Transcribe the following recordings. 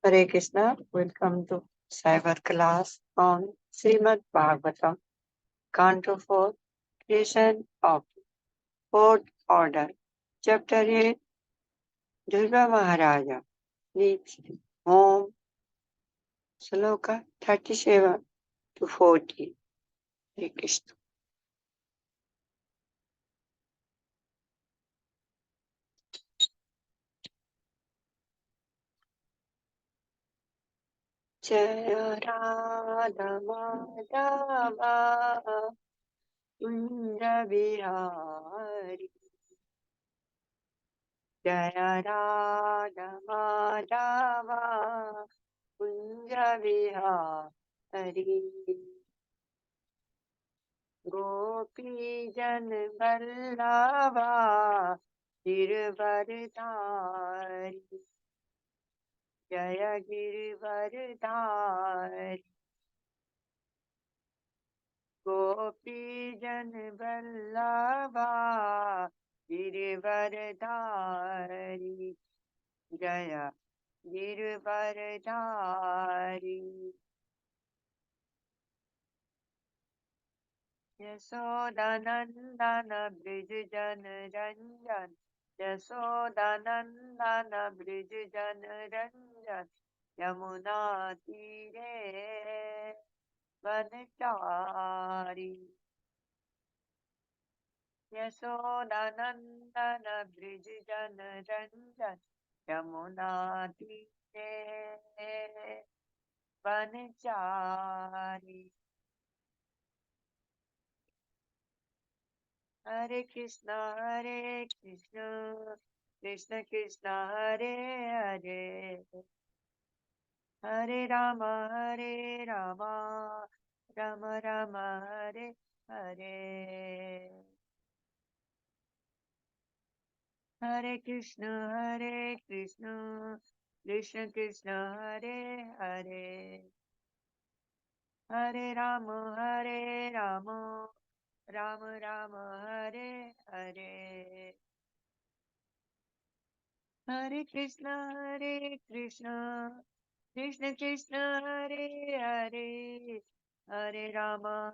Hare Krishna, welcome to cyber class on Srimad Bhagavatam, Canto 4, Creation of Fourth Order, Chapter 8, Durga Maharaja, Needs Home, Sloka 37 to 40. Hare Krishna. Jaya Radha Madhava Kunja Vihari Jaya Radha Madhava Kunja Vihari गोपी जन बल्लभा गिरवरधारी जय गिरवरधारी गोपी जन बल्लभा गिरवरधारी जय Girvardhari Yashodanandan bridge जन Ranjan Yashodanandan bridge जन रंजन यमुना तीरे वनचारी Yashodanandan bridge जन रंजन यमुना तीरे वनचारी Hare Krishna, Krishna Krishna, Hare Hare, Hare Rama, Rama Rama, Hare Hare, Hare Krishna, Krishna Krishna, Hare Hare, Hare Rama, Rama Rama, Hare Hare, Hare Krishna, Krishna Krishna, Hare Hare, Hare Rama,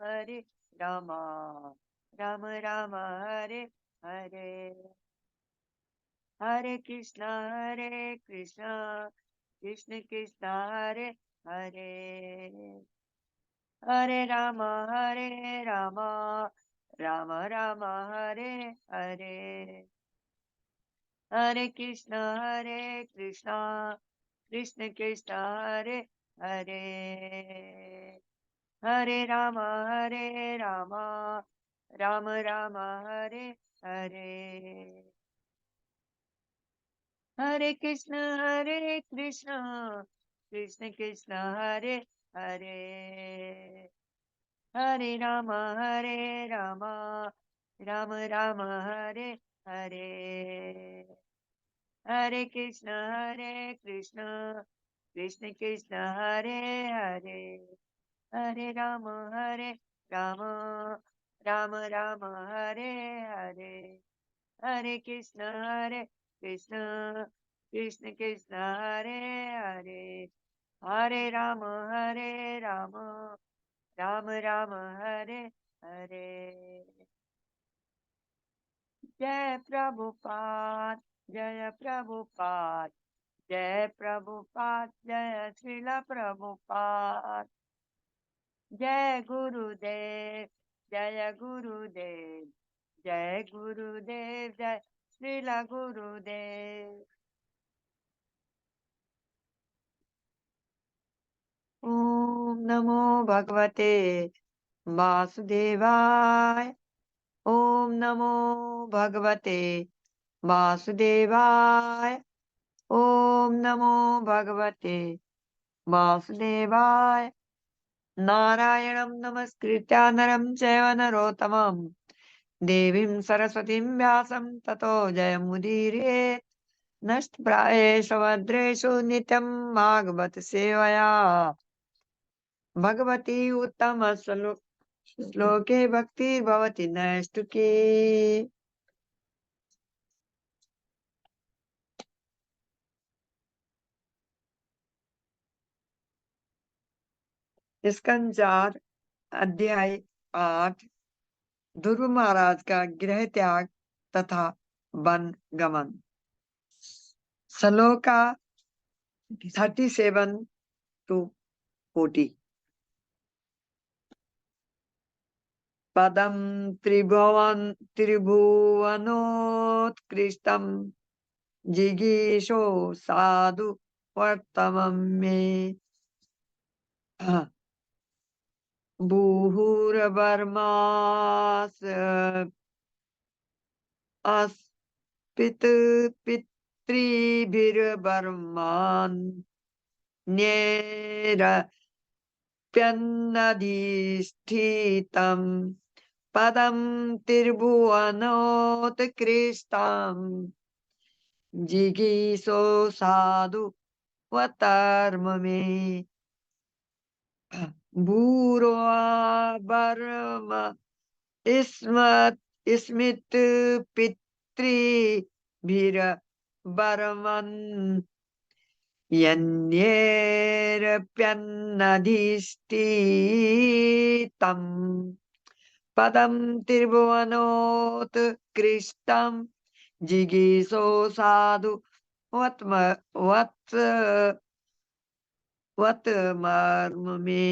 Rama Rama, Hare Hare, Hare Krishna, Krishna Krishna, Hare Hare, Hare Rama, Rama Rama, Hare Hare, Hare Krishna, Krishna Krishna, Hare Hare, Hare Rama, Rama Rama, Hare Hare, Hare Krishna, Krishna Krishna, Hare Hare, Hare Rama, Rama Rama, Hare Hare, Hare Krishna, Krishna Krishna, Hare Hare, Hare Rama, Rama Rama, Hare Hare, Hare Krishna, Krishna Krishna, Hare Hare, Hare Rama, Rama Rama, Hare Hare. Jai Prabhupada, Jai Prabhupada, Jai Prabhupada, Jai Srila Prabhupada, Jai Gurudev, Jai Gurudev, Jai Gurudev, Jai Srila Gurudev. Om Namo Bhagavate Vasudevaya. Om Namo Bhagavate Vasudevaya. Om Namo Bhagavate Vasudevaya. Narayanam Namaskritya Naram Chaiva Narottamam Devim Saraswatim Vyasam Tato Jayamudire Nastpraesha Vadreshu Nityam Bhagavat Sevaya Bhagavati Uttama Sloke Bhakti Bhavati Naistuki. स्कंद 4 अध्याय 8 ध्रुव महाराज का गृह त्याग तथा one गमन। Shloka 37 to 40। पदम त्रिभुवनोत्कृष्टम जिगीषो साधु वर्तमं मे। भूहुर्वर्मास अस्पित पितृभिर्वर्मान्येरप्यन्नधिष्ठितं पदं त्रिभुवनोत्कृष्टं जिगीषो साधु वतर्म मे। भूर्वर्म स्मित पितृभिर्वर्मन् यन्येरप्यन्नधिष्ठितं पदं त्रिभुवनोत्कृष्टं जिगीषो साधु वतमर्म मे।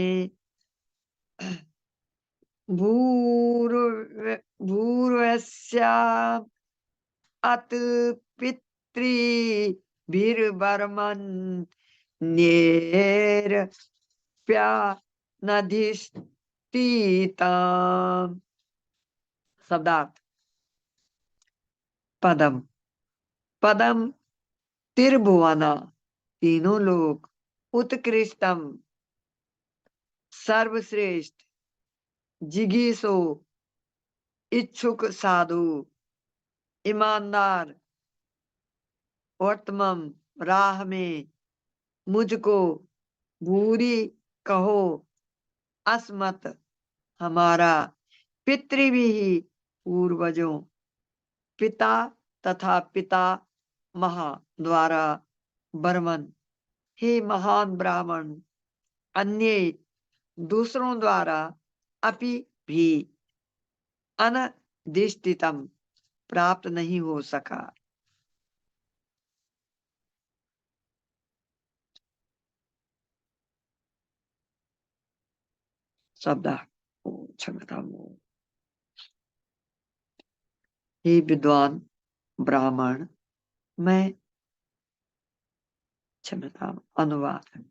भूर्वस्या अत पितृभिर्वर्मन् न्येरप्यनधिष्ठिताम्। शब्दार्थ। पदम पदम त्रिभुवन तीनों लोक, उत्कृष्टम सर्वश्रेष्ठ, जिगीषो इच्छुक साधु, ईमानदार, वर्तमान राह में, मुझको, भूरी कहो, अस्मत् हमारा, पितृभि पूर्वजों, पिता तथा पिता महा द्वारा, बर्मन हे महान ब्राह्मण, अन्य दूसरों द्वारा, अपि भी अनधिष्ठितम प्राप्त नहीं हो सका। शब्द। हे विद्वान ब्राह्मण, मैं क्षमता अनुवाद।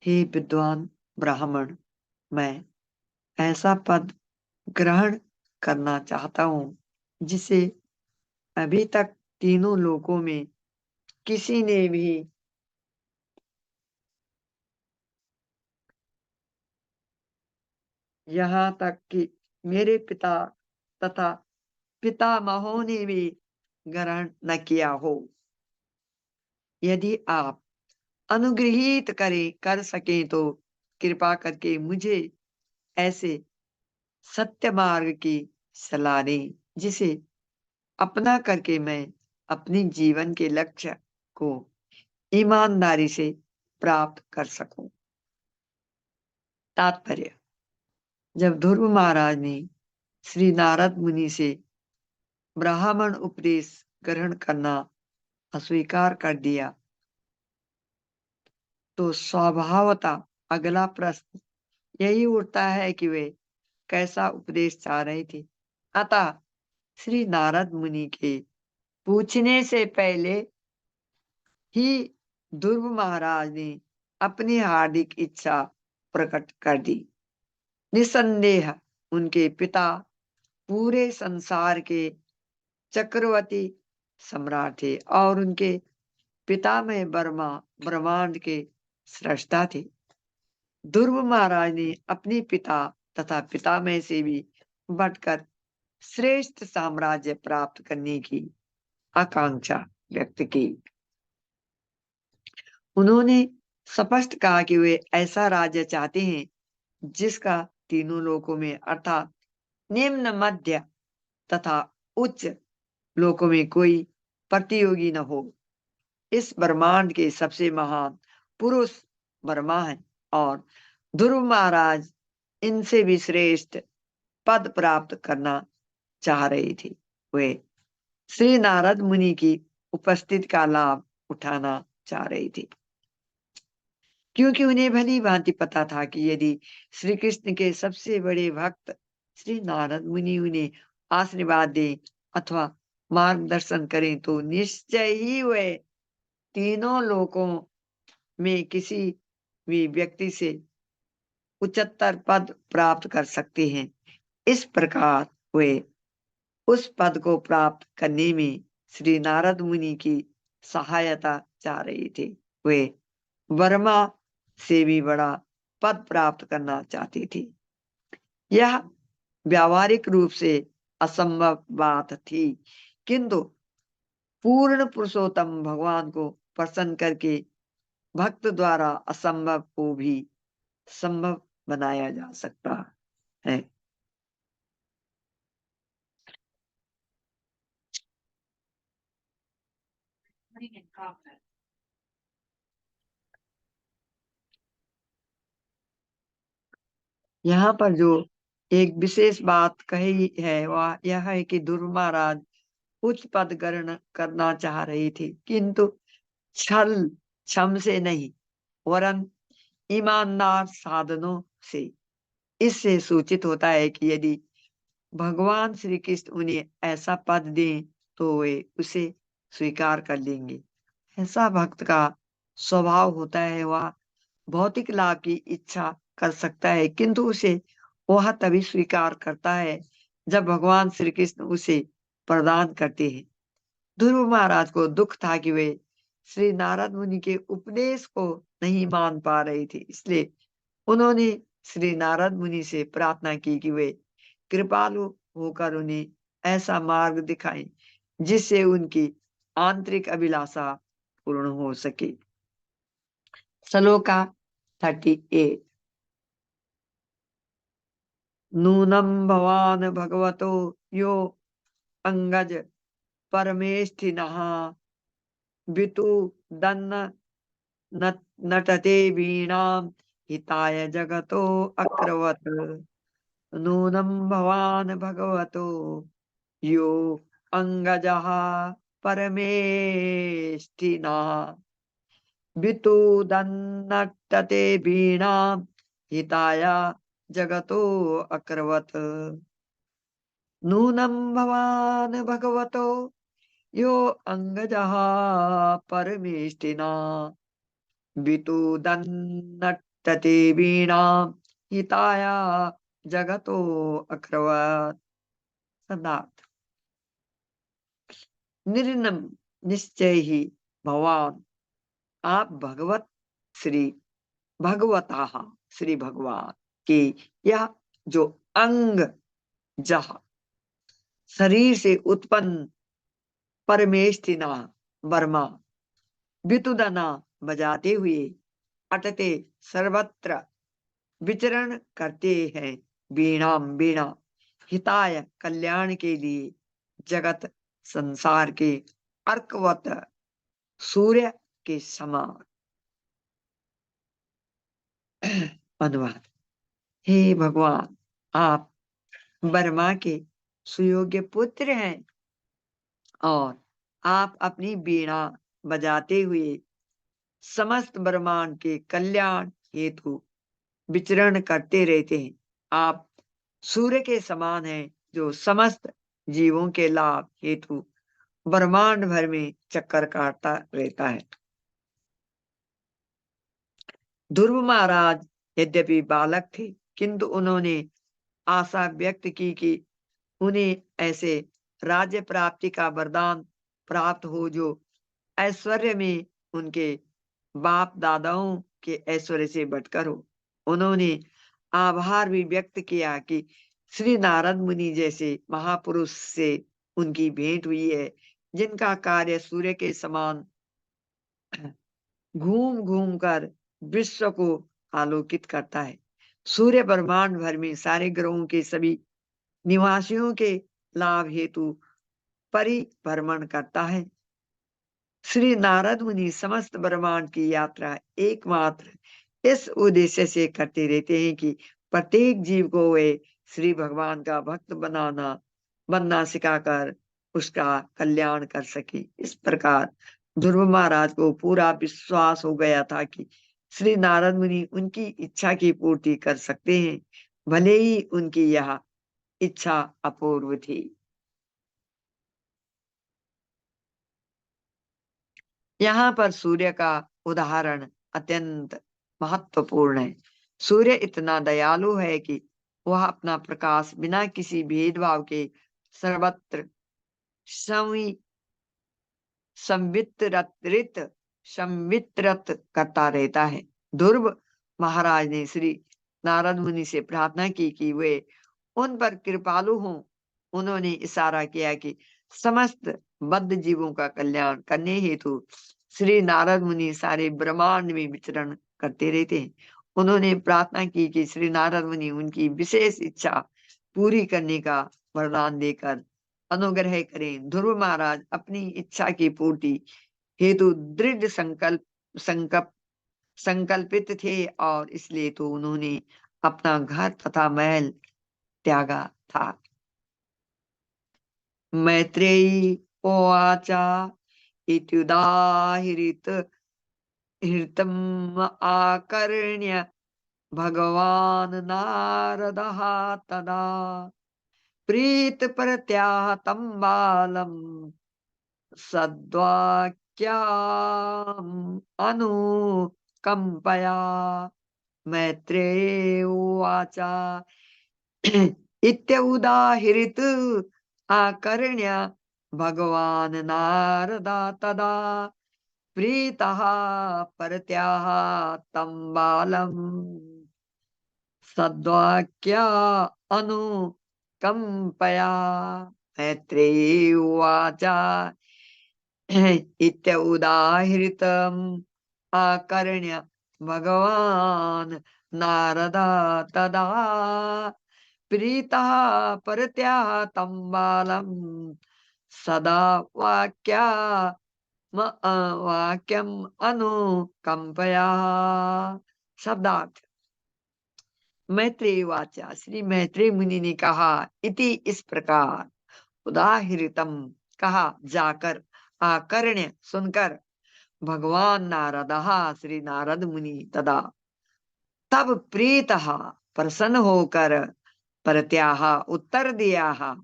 हे विद्वान ब्राह्मण, मैं ऐसा पद ग्रहण करना चाहता हूँ जिसे अभी तक तीनों लोकों में किसी ने भी यहाँ तक कि मेरे पिता तथा पितामहों ने भी ग्रहण न किया हो। यदि आप अनुग्रहित कर सकें तो कृपा करके मुझे ऐसे सत्य मार्ग की सलाह दें जिसे अपना करके मैं अपने जीवन के लक्ष्य को ईमानदारी से प्राप्त कर सकूं। तात्पर्य। जब ध्रुव महाराज ने श्री नारद मुनि से ब्राह्मण उपदेश ग्रहण करना अस्वीकार कर दिया तो स्वभावतः अगला प्रश्न यही उठता है कि वे कैसा उपदेश चाह रहे थे। अतः श्री नारद मुनि के पूछने से पहले ही ध्रुव महाराज ने अपनी हार्दिक इच्छा प्रकट कर दी। निसंदेह उनके पिता पूरे संसार के चक्रवर्ती सम्राट थे और उनके पितामह ब्रह्मांड के सृष्टा थे। ध्रुव महाराज ने अपने पिता तथा पितामह से भी बढ़कर श्रेष्ठ साम्राज्य प्राप्त करने की आकांक्षा व्यक्त की। उन्होंने स्पष्ट कहा कि वे ऐसा राज्य चाहते हैं जिसका तीनों लोकों में अर्थात निम्न, मध्य तथा उच्च लोकों में कोई प्रतियोगी न हो। इस ब्रह्मांड के सबसे महान पुरुष ब्रह्मा है और ध्रुव महाराज इनसे भी श्रेष्ठ पद प्राप्त करना चाह रही थी। वे श्री नारद मुनि की उपस्थिति का लाभ उठाना चाह रही थी, क्योंकि उन्हें भली भांति पता था कि यदि श्री कृष्ण के सबसे बड़े भक्त श्री नारद मुनि उन्हें आशीर्वाद दें अथवा मार्गदर्शन करें तो निश्चय ही वे तीनों लोकों में किसी भी व्यक्ति से उच्चतर पद प्राप्त कर सकते हैं। इस प्रकार वे उस पद को प्राप्त करने में श्री नारद मुनि की सहायता चाह रही थी। वे वर्मा से भी बड़ा पद प्राप्त करना चाहती थी। यह व्यावहारिक रूप से असंभव बात थी, किंतु पूर्ण पुरुषोत्तम भगवान को प्रसन्न करके भक्त द्वारा असंभव को भी संभव बनाया जा सकता है। यहाँ पर जो एक विशेष बात कही है वह यह है कि ध्रुव महाराज उच्च पद ग्रहण करना चाह रही थी, किंतु छल छम से नहीं, वरन ईमानदार साधनों से। इससे सूचित होता है कि यदि भगवान श्री कृष्ण उन्हें ऐसा पद दें तो वे उसे स्वीकार कर लेंगे। ऐसा भक्त का स्वभाव होता है, वह भौतिक लाभ की इच्छा कर सकता है, किंतु उसे वह तभी स्वीकार करता है जब भगवान श्री कृष्ण उसे प्रदान करते हैं। ध्रुव महाराज को दुख था कि वे श्री नारद मुनि के उपदेश को नहीं मान पा रही थी, इसलिए उन्होंने श्री नारद मुनि से प्रार्थना की कि वे कृपालु होकर उन्हें ऐसा मार्ग दिखाएं जिससे उनकी आंतरिक अभिलाषा पूर्ण हो सके। श्लोका 38। नूनं भवान भगवतो यो अंगज परमेष्ठिनः वितु दन्न नटते वीणां हिताय जगतो अक्रवत्। नूनं भवान भगवतो यो अंगजः परमेष्ठिनः वितुदन्नट्टते वीणां हिताय जगतो अकरवत्। नूनं भवान भगवतो यो अंगजः परमेष्ठिना वितुदन्नट्टते वीणां हिताय जगतो अकरवत्। सदात् निर्नम निश्चय ही भवान आप भगवत श्री भगवता श्री भगवान के यह जो अंग जह शरीर से उत्पन्न परमेष्ठिना वर्मा वितुदना बजाते हुए अटते सर्वत्र विचरण करते हैं वीणाम वीणा हिताय कल्याण के लिए जगत संसार के अर्कवत सूर्य के समान। अनुवाद। हे भगवान आप बर्मा के सुयोग्य पुत्र हैं और आप अपनी वीणा बजाते हुए समस्त ब्रह्मांड के कल्याण हेतु विचरण करते रहते हैं। आप सूर्य के समान हैं जो समस्त जीवों के लाभ हेतु ब्रह्मांड भर में चक्कर काटता रहता है। ध्रुव महाराज यद्यपि बालक थे, किंतु उन्होंने आशा व्यक्त की कि उन्हें ऐसे राज्य प्राप्ति का वरदान प्राप्त हो जो ऐश्वर्य में उनके बाप दादाओं के ऐश्वर्य से बढ़कर हो। उन्होंने आभार भी व्यक्त किया कि श्री नारद मुनि जैसे महापुरुष से उनकी भेंट हुई है, जिनका कार्य सूर्य के समान घूम घूम कर विश्व को आलोकित करता है। सूर्य ब्रह्मांड भर में सारे ग्रहों के सभी निवासियों के लाभ हेतु परिभ्रमण करता है। श्री नारद मुनि समस्त ब्रह्मांड की यात्रा एकमात्र इस उद्देश्य से करते रहते हैं कि प्रत्येक जीव को वे श्री भगवान का भक्त बनना सिखाकर उसका कल्याण कर सके। इस प्रकार ध्रुव महाराज को पूरा विश्वास हो गया था कि श्री नारद मुनि उनकी इच्छा की पूर्ति कर सकते हैं, भले ही उनकी यह इच्छा अपूर्व थी। यहाँ पर सूर्य का उदाहरण अत्यंत महत्वपूर्ण है। सूर्य इतना दयालु है कि वह अपना प्रकाश बिना किसी भेदभाव के सर्वत्र संवि संवितरित संवितरित करता रहता है। ध्रुव महाराज ने श्री नारद मुनि से प्रार्थना की कि वे उन पर कृपालु हों। उन्होंने इशारा किया कि समस्त बद्ध जीवों का कल्याण करने हेतु श्री नारद मुनि सारे ब्रह्मांड में विचरण करते रहते हैं। उन्होंने प्रार्थना की कि श्री नारद मुनि उनकी विशेष इच्छा पूरी करने का वरदान देकर अनुग्रह करें। ध्रुव महाराज अपनी इच्छा की पूर्ति हेतु दृढ़ संकल्प संकल्पित थे और इसलिए तो उन्होंने अपना घर तथा महल त्यागा था। मैत्रेयी उवाच इत्युदाहृत हृतम् आकर्ण्य भगवान् नारदः तदा प्रीत प्रत्याह तं बालम् सद्वाक्याम् अनुकम्पया। मैत्रेय उवाच इत्युदाहृत आकर्ण्य भगवान् नारदा तदा प्रीतः परत्याह तं बालम् सद्वाक्या अनुकम्पया। मैत्रेयी उवाच इत्युदाहृतम् आकर्ण्य भगवान् नारदा तदा प्रीतः परत्याह तं बालम् सदा वाक्यम् अनुकंपया। शब्दार्थ। मैत्रेय वाचा श्री मैत्रेय मुनि ने कहा, इति इस प्रकार, उदाहृतम कहा जाकर, आकर्ण्य सुनकर, भगवान नारद श्री नारद मुनि तदा तब प्रीत प्रसन्न होकर, प्रत्याह उत्तर दिया,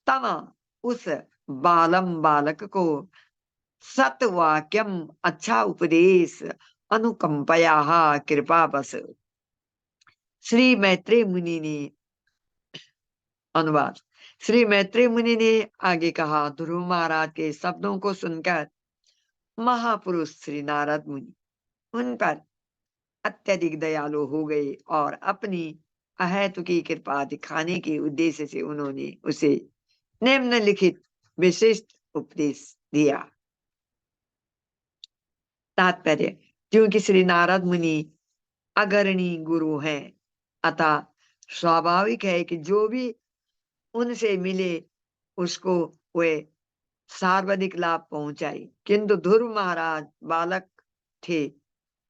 तम उस बालम बालक को, सतवाक्यम अच्छा उपदेश, अनुकंपया कृपा बस। श्री मैत्रेय मुनि ने अनुवाद। श्री मैत्रेय मुनि ने आगे कहा, ध्रुव महाराज के शब्दों को सुनकर महापुरुष श्री नारद मुनि उन पर अत्यधिक दयालु हो गए और अपनी अहेतुकी कृपा दिखाने के उद्देश्य से उन्होंने उसे निम्नलिखित विशिष्ट उपदेश दिया। तात्पर्य, क्योंकि श्री नारद मुनि अग्रणी गुरु हैं, अतः स्वाभाविक है कि जो भी उनसे मिले उसको वे सर्वाधिक लाभ पहुंचाई। किंतु ध्रुव महाराज बालक थे,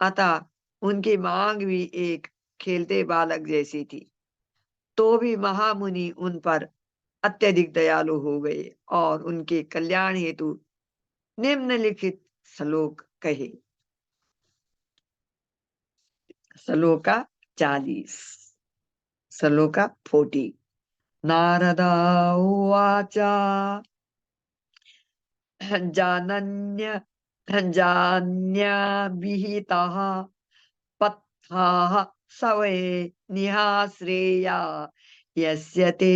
अतः उनकी मांग भी एक खेलते बालक जैसी थी। तो भी महामुनि उन पर अत्यधिक दयालु हो गए और उनके कल्याण हेतु निम्नलिखित श्लोक कहे। श्लोका 40, श्लोका 40। नारदा उवाच जानन्य जान्याभिहितः पथ्याः स वै निःश्रेया यस्य ते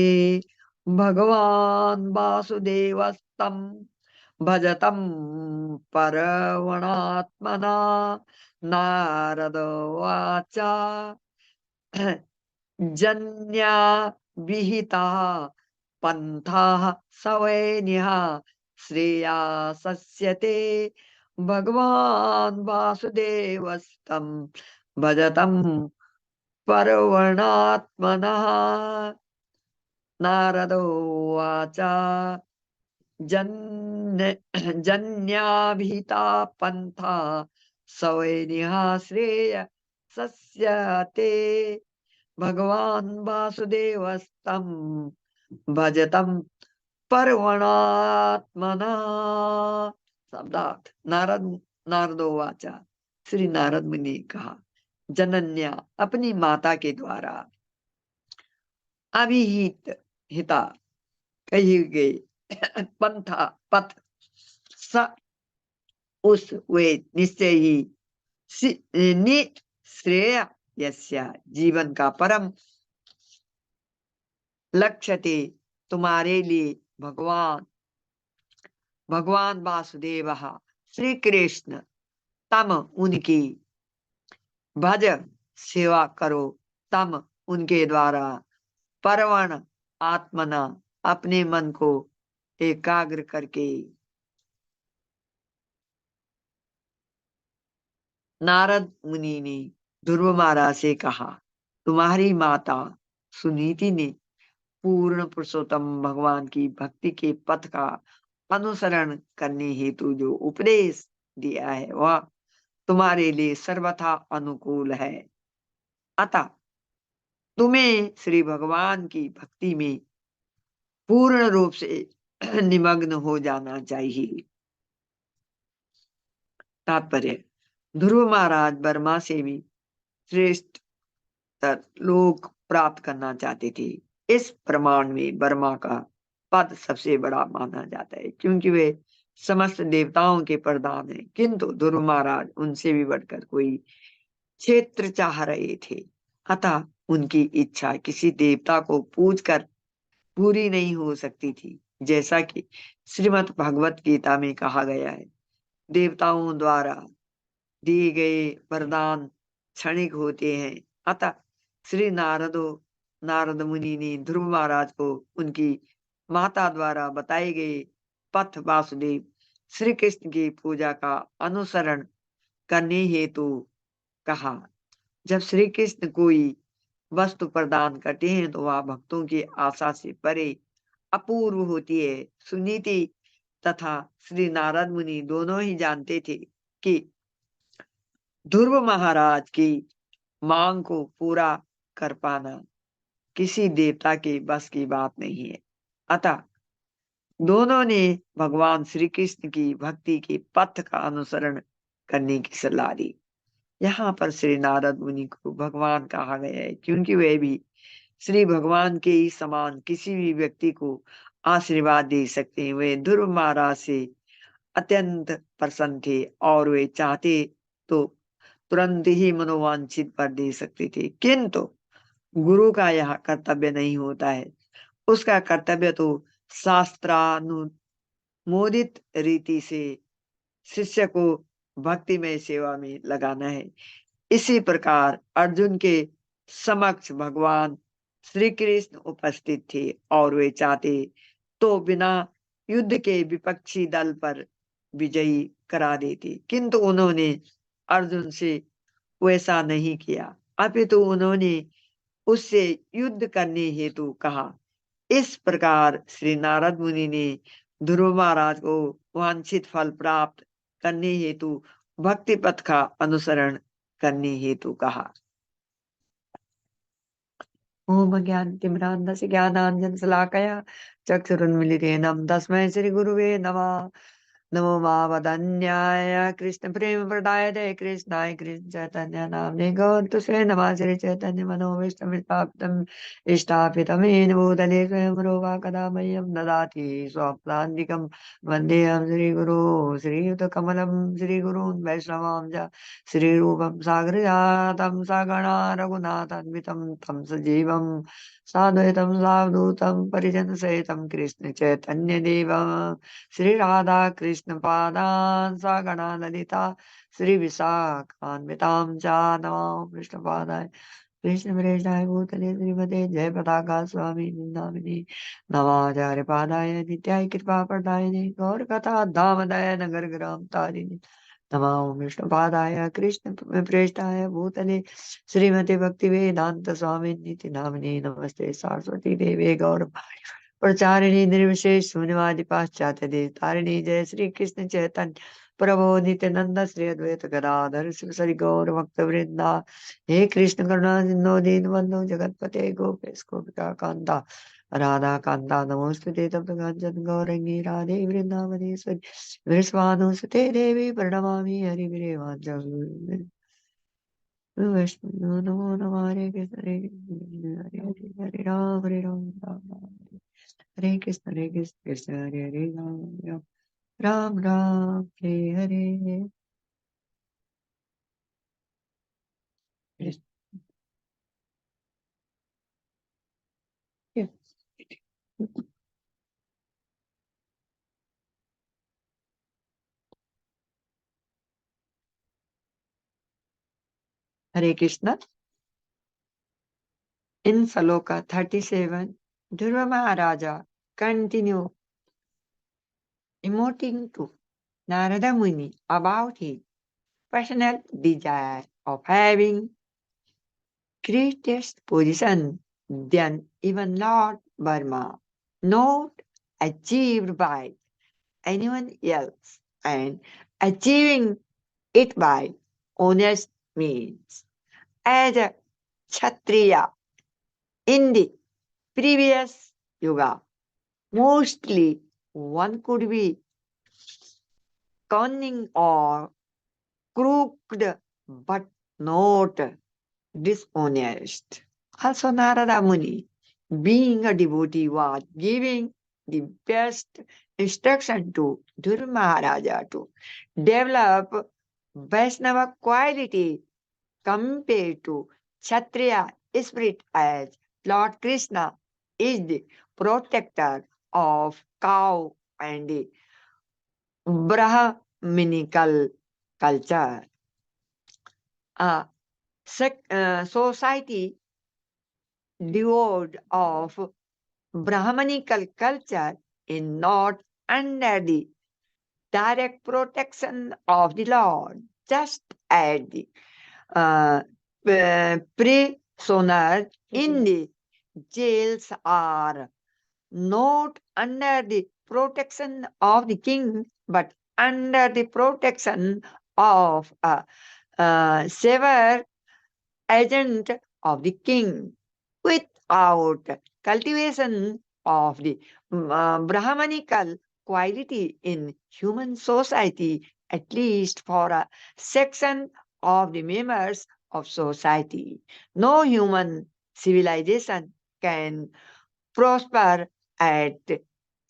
भगवान् वासुदेवस्तं भजतं परवणात्मना। नारद उवाच जन्या विहिताः पंथाः स वै श्रेयासस्य ते भगवान् वासुदेवस्तं भजतं परवणात्मनः। नारद उवाच जन्याभिहिता पंथा स वै श्रेय सस्यते भगवान वासुदेवस्तं भजतं परवणात्मना। शब्दार्थ नारदोवाच। श्री नारद मुनि ने कहा, जनन्या अपनी माता के द्वारा अभिहित हिता कही गई पंथा पथ स उस वे निश्चय ही निश्रेय यस्य जीवन का परम लक्ष्य थे तुम्हारे लिए भगवान वासुदेव श्री कृष्ण तम उनकी भज सेवा करो तम उनके द्वारा परवण आत्मना अपने मन को एकाग्र करके। नारद मुनि ने ध्रुव महाराज से कहा, तुम्हारी माता सुनीति ने पूर्ण पुरुषोत्तम भगवान की भक्ति के पथ का अनुसरण करने हेतु जो उपदेश दिया है वह तुम्हारे लिए सर्वथा अनुकूल है। अतः तुम्हें श्री भगवान की भक्ति में पूर्ण रूप से निमग्न हो जाना चाहिए। तात्पर्य, ध्रुव महाराज बर्मा से भी श्रेष्ठ लोक प्राप्त करना चाहते थे। इस प्रमाण में बर्मा का पद सबसे बड़ा माना जाता है क्योंकि वे समस्त देवताओं के प्रधान हैं, किंतु ध्रुव महाराज उनसे भी बढ़कर कोई क्षेत्र चाह रहे थे। अतः उनकी इच्छा किसी देवता को पूजकर पूरी नहीं हो सकती थी। जैसा कि श्रीमद् भगवत गीता में कहा गया है, देवताओं द्वारा दिए गए वरदान क्षणिक होते हैं। अतः श्री नारद मुनि ने ध्रुव महाराज को उनकी माता द्वारा बताए गए पथ वासुदेव श्री कृष्ण की पूजा का अनुसरण करने हेतु कहा। जब श्री कृष्ण कोई वस्तु प्रदान करते हैं तो वह भक्तों की आशा से परे अपूर्व होती है। सुनीति तथा श्री नारद मुनि दोनों ही जानते थे कि ध्रुव महाराज की मांग को पूरा कर पाना किसी देवता के बस की बात नहीं है। अतः दोनों ने भगवान श्री कृष्ण की भक्ति के पथ का अनुसरण करने की सलाह दी। यहाँ पर श्री नारद मुनि को भगवान कहा गया है क्योंकि वे भी श्री भगवान के ही समान किसी भी व्यक्ति को आशीर्वाद दे सकते हैं। वे ध्रुव महाराज से अत्यंत प्रसन्न थे और वे चाहते तो तुरंत ही मनोवांछित पर दे सकते थे, किंतु गुरु का यह कर्तव्य नहीं होता है। उसका कर्तव्य तो शास्त्रानुमोदित रीति से शिष्य को भक्तिमय सेवा में लगाना है। इसी प्रकार अर्जुन के समक्ष भगवान श्री कृष्ण उपस्थित थे और वे चाहते तो बिना युद्ध के विपक्षी दल पर विजयी करा देते, किंतु उन्होंने अर्जुन से वैसा नहीं किया, अपितु उन्होंने उससे युद्ध करने हेतु कहा। इस प्रकार श्री नारद मुनि ने ध्रुव महाराज को वांछित फल प्राप्त करने हेतु भक्ति पथ का अनुसरण करने हेतु कहा। ओम ज्ञानतिमिरान्धस्य ज्ञानाञ्जनशलाकया चक्षुरुन्मीलितेन तस्मै श्री गुरुवे नमः। नमो महावदन्याय कृष्ण प्रेम प्रदायते कृष्णाय कृष्ण चैतन्य नाम्ने गौरतुसे नमः। श्री चैतन्य मनोविष्टमिष्टापितम् इष्टापितमेन भूतले स्वयं रूपा कदा मह्यं ददाति स्वप्नान्तिकं वन्देऽहं श्रीगुरो श्रीयुतकमलं श्रीगुरून् वैष्णवां च श्रीरूपं सागरजातं सगणा रघुनाथान्वितं तं सजीवं साद्वैतं सावधूतं परिजनसहितं कृष्ण चैतन्य देवं श्री राधा कृष्ण पादान सगणा ललिता श्री विशाखान्वितां च नमो कृष्णपादाय कृष्ण प्रेष्ठाय भूतले श्रीमते जय पताका स्वामी नामिनी नमाचार्य पादाय नित्याय कृपा प्रदायिने गौर कथा धामदाय नगर ग्राम तारिणी नमो विष्णुपादाय कृष्ण प्रेष्ठाय भूतले श्रीमते भक्ति वेदांत स्वामी निति नामिनी नमस्ते सरस्वती देवे गौर प्रचारिणी निर्विशेष शून्यवादी पाश्चात्य देव तारिणी जय श्री कृष्ण चैतन्य प्रभो नित्यानंद श्री अद्वैत गदाधर शिव सरि गौर भक्त वृंदा। हे कृष्ण करुणा सिंधु दीन बंधु जगतपते गोपेश गोपिका कांता राधा कांता नमोस्तुते तप्त कांचन गौरंगी राधे वृंदावनेश्वरी वृषभानुसुते देवी प्रणमामि हरिप्रियवांचन वैष्णव नमो नमः। हरे कृष्ण हरे कृष्ण हरे हरे हरे राम राम राम हरे कृष्ण कृष्ण हरे हरे राम राम राम राम हरे हरे। हरे Krishna. In Sloka 37, Dhruva Maharaja continue emoting to Narada Muni about his personal desire of having greatest position than even Lord Burma, not achieved by anyone else, and achieving it by honest means. As a Kshatriya in the previous yuga, mostly one could be cunning or crooked, but not dishonest. Also, Narada Muni, being a devotee, was giving the best instruction to Dhruva Maharaja to develop Vaishnava quality compared to Kshatriya spirit, as Lord Krishna is the protector of cow and the Brahminical culture. A society devoid of Brahmanical culture is not under the direct protection of the Lord, just as the prisoners in the jails are not under the protection of the king, but under the protection of a severe agent of the king. Without cultivation of the Brahmanical quality in human society, at least for a section of the members of society, no human civilization can prosper at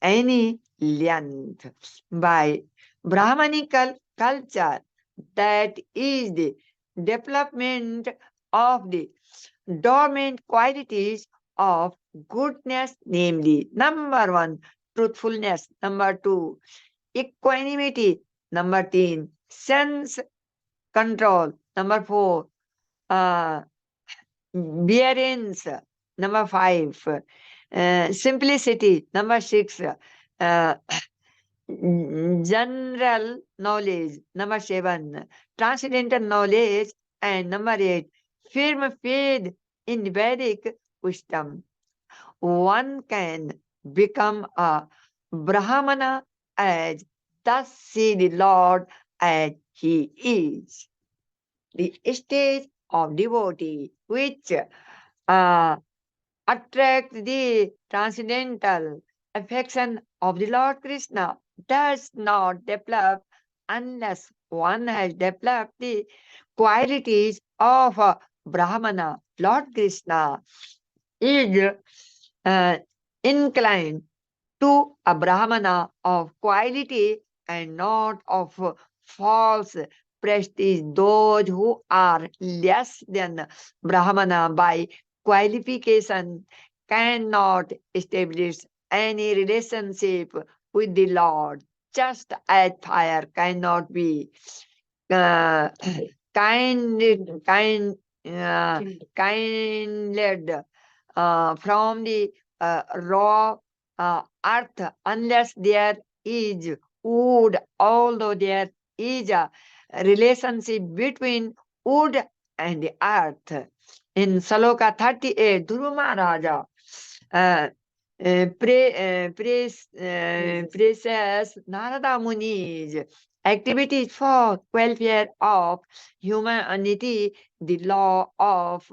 any length. By Brahmanical culture, that is the development of the dormant qualities of goodness, namely, number one, truthfulness, number two, equanimity, number three, sense control, number four, uh, bearance, number five, simplicity, number six, general knowledge, number seven, transcendental knowledge, and number eight, firm faith in Vedic wisdom. One can become a Brahmana as thus see the Lord as he is. The stage of devotee which uh, attract the transcendental affection of the Lord Krishna does not develop unless one has developed the qualities of a Brahmana. Lord Krishna is uh, inclined to a Brahmana of quality and not of false prestige. Those who are less than Brahmana by qualification cannot establish any relationship with the Lord, just as fire cannot be uh, kind, kind, uh, kindled from the raw earth unless there is wood, although there is a relationship between wood and the earth. In Saloka 38, Dhruva Maharaja uh, praises Narada Muni activities for welfare of humanity, the law of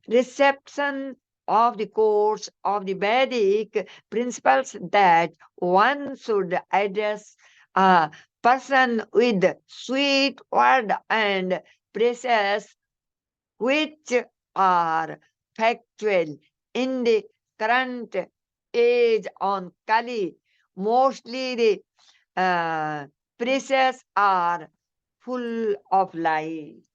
reception of the course of the Vedic principles that one should address a person with sweet word and praises which are factual in the current age on Kali. Mostly the praises are full of lies.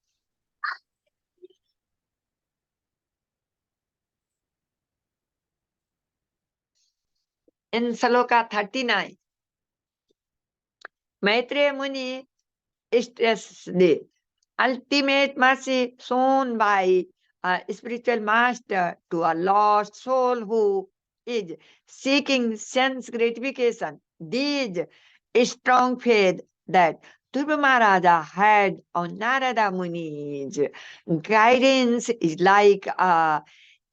In Sloka 39, Maitreya Muni stresses the ultimate mercy shown by a spiritual master to a lost soul who is seeking sense gratification. These strong faith that Dhruva Maharaja had on Narada Muni's guidance is like a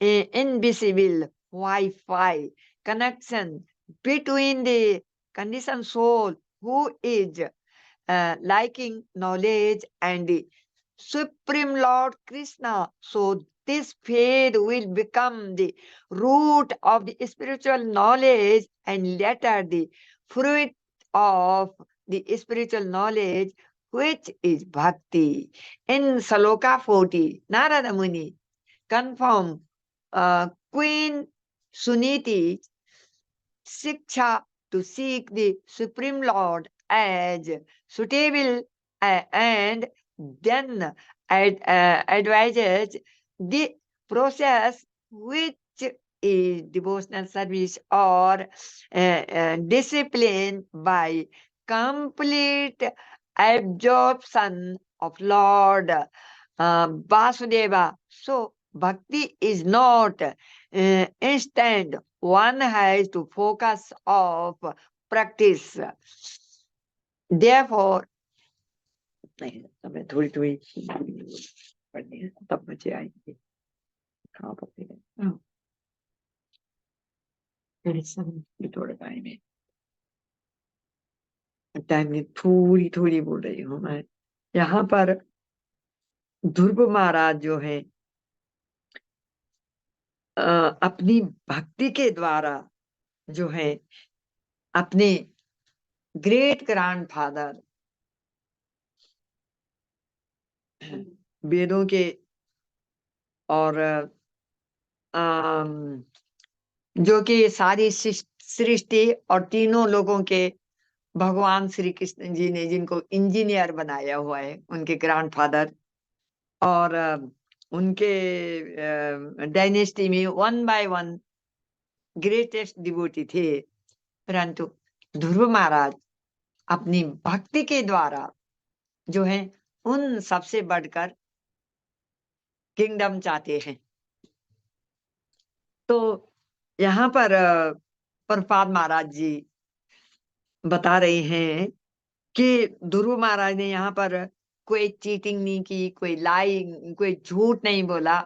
invisible Wi-Fi connection between the conditioned soul who is liking knowledge and the Supreme Lord Krishna. So this faith will become the root of the spiritual knowledge and later the fruit of the spiritual knowledge, which is bhakti. In Saloka 40, Narada Muni confirmed Queen Suniti's Shiksha to seek the Supreme Lord as suitable and then advises the process which is devotional service or discipline by complete absorption of Lord Vasudeva. So, bhakti is not instant. One has to focus of practice. Therefore, नहीं, हमें थोड़ी थोड़ी पढ़नी है तब मजे आएंगे कहाँ पढ़ते हैं थोड़ा टाइम में थोड़ी थोड़ी बोल रही हूँ मैं यहाँ पर ध्रुव महाराज जो है अपनी भक्ति के द्वारा जो है अपने ग्रेट ग्रैंड फादर वेदों के और जो कि सारी सृष्टि और तीनों लोगों के भगवान श्री कृष्ण जी ने जिनको इंजीनियर बनाया हुआ है उनके ग्रैंडफादर और उनके डायनेस्टी में 1 by 1 ग्रेटेस्ट डिवोटी थे परंतु ध्रुव महाराज अपनी भक्ति के द्वारा जो है उन सबसे बढ़कर किंगडम चाहते हैं तो यहाँ पर प्रभुपाद महाराज जी बता रहे हैं कि ध्रुव महाराज ने यहाँ पर कोई चीटिंग नहीं की कोई कोई झूठ नहीं बोला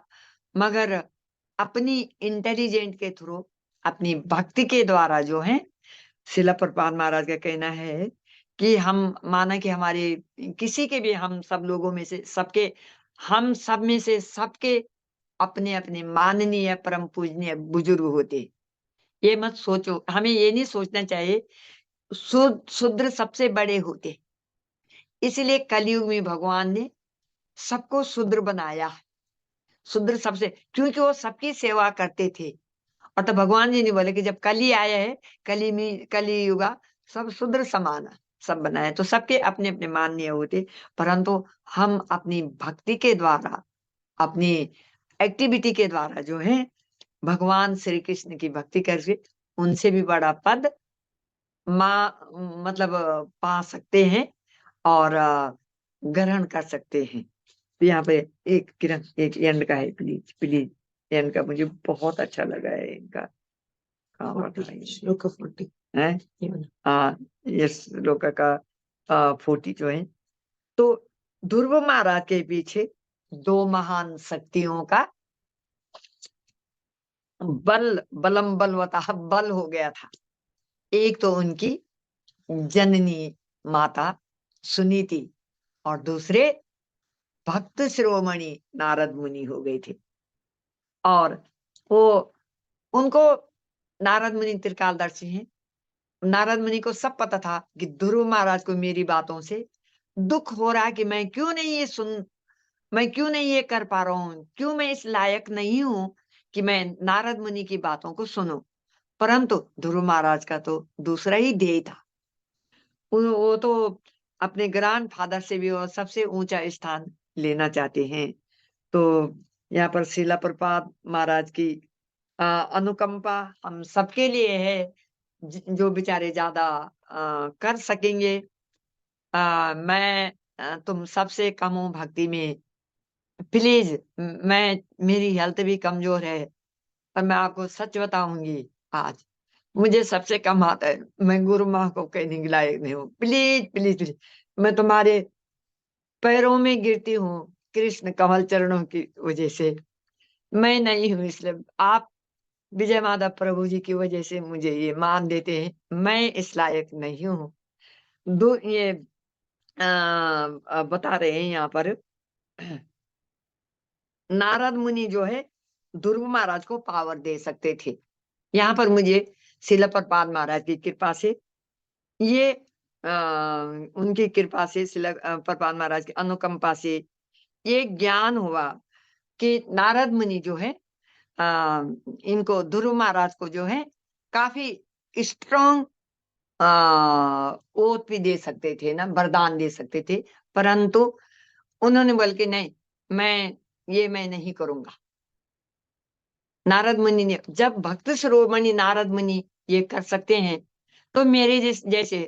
मगर अपनी इंटेलिजेंट के थ्रू अपनी भक्ति के द्वारा जो है शिला प्रभुपाद महाराज का कहना है कि हम माना कि हमारे किसी के भी हम सब लोगों में से सबके हम सब में से सबके अपने अपने माननीय परम पूजनीय बुजुर्ग होते ये मत सोचो हमें ये नहीं सोचना चाहिए शूद्र सबसे बड़े होते इसलिए कलयुग में भगवान ने सबको शूद्र बनाया शूद्र सबसे क्योंकि वो सबकी सेवा करते थे और तो भगवान जी ने बोले कि जब कली आया है कली युगा सब शूद्र समान सब बनाए तो सबके अपने अपने मान्य होते परंतु हम अपनी भक्ति के द्वारा अपनी एक्टिविटी के द्वारा जो है भगवान श्री कृष्ण की भक्ति करके उनसे भी बड़ा पद मतलब पा सकते हैं और ग्रहण कर सकते हैं तो यहाँ पे एक किरण एक एंड का है प्लीज प्लीज एंड का मुझे बहुत अच्छा लगा है इनका श्लोक 40 है ये श्लोक का 40 जो है तो ध्रुव महाराज के पीछे 2 महान शक्तियों का बलम बलवता बल हो गया था एक तो उनकी जननी माता सुनी थी, और दूसरे भक्त शिरोमणि नारद मुनि हो गए थे। और वो उनको, नारद मुनि त्रिकालदर्शी हैं। नारद मुनि को सब पता था कि ध्रुव महाराज को मेरी बातों से दुख हो रहा है कि मैं क्यों नहीं ये कर पा रहा हूं, क्यों मैं इस लायक नहीं हूं कि मैं नारद मुनि की बातों को सुनूं। परंतु ध्रुव महाराज का तो दूसरा ही ध्येय था। वो तो अपने ग्रैंड फादर से भी वो सबसे ऊंचा स्थान लेना चाहते हैं। तो यहाँ पर शिला प्रपात महाराज की अनुकंपा हम सबके लिए है। जो बेचारे ज्यादा कर सकेंगे। मैं तुम सबसे कम हूँ भक्ति में, प्लीज। मैं मेरी हेल्थ भी कमजोर है, पर मैं आपको सच बताऊंगी आज, मुझे सबसे कम आता है। मैं गुरु माँ को कहने के लायक नहीं हूँ। प्लीज प्लीज प्लीज, मैं तुम्हारे पैरों में गिरती हूँ, कृष्ण कमल चरणों की वजह से। मैं नहीं हूँ, इसलिए आप विजय माधव प्रभु जी की वजह से मुझे ये मान देते हैं। मैं इस लायक नहीं हूँ। दो ये बता रहे हैं यहाँ पर, नारद मुनि जो है ध्रुव महाराज को पावर दे सकते थे। यहाँ पर मुझे शिला प्रपात महाराज की कृपा से ये उनकी कृपा से, शिला प्रपात महाराज की अनुकंपा से ये ज्ञान हुआ कि नारद मुनि जो है इनको, ध्रुव महाराज को जो है काफी स्ट्रॉन्ग ओथ भी दे सकते थे ना, वरदान दे सकते थे। परंतु उन्होंने बोल के नहीं, मैं नहीं करूंगा। नारद मुनि ने, जब भक्त शिरोमणि नारद मुनि ये कर सकते हैं, तो मेरे जैसे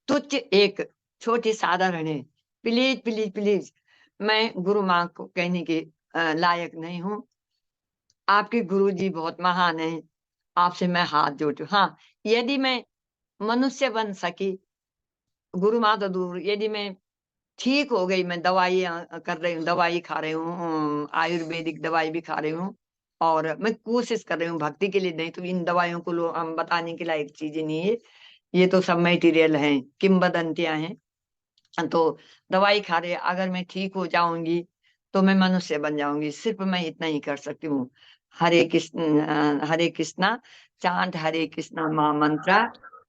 तुच्छ एक छोटी साधारण है, प्लीज प्लीज प्लीज, मैं गुरु माँ को कहने के लायक नहीं हूँ। आपके गुरु जी बहुत महान हैं, आपसे मैं हाथ जोड़ती हूँ। हाँ, यदि मैं मनुष्य बन सकी, गुरु माँ तो दूर, यदि मैं ठीक हो गई, मैं दवाई कर रही हूँ, दवाई खा रही हूँ, आयुर्वेदिक दवाई भी खा रही हूँ, और मैं कोशिश कर रही हूँ भक्ति के लिए। नहीं तो इन दवाइयों को लोग हम बताने के लायक चीजें नहीं है, ये तो सब मटेरियल हैं, किंवदंतियां हैं। तो दवाई खा रहे, अगर मैं ठीक हो जाऊंगी तो मैं मनुष्य बन जाऊंगी। सिर्फ मैं इतना ही कर सकती हूँ। Hare Krishna chant, Hare Krishna mahamantra,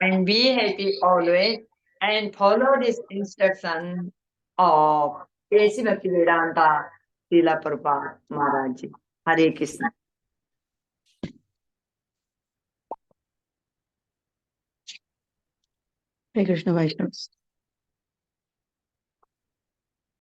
and be happy always, and follow this instruction of केसी भक्ति वेदांता शीला प्रभुपाद महाराज जी। हरे कृष्णा। हरे कृष्ण वैष्णव।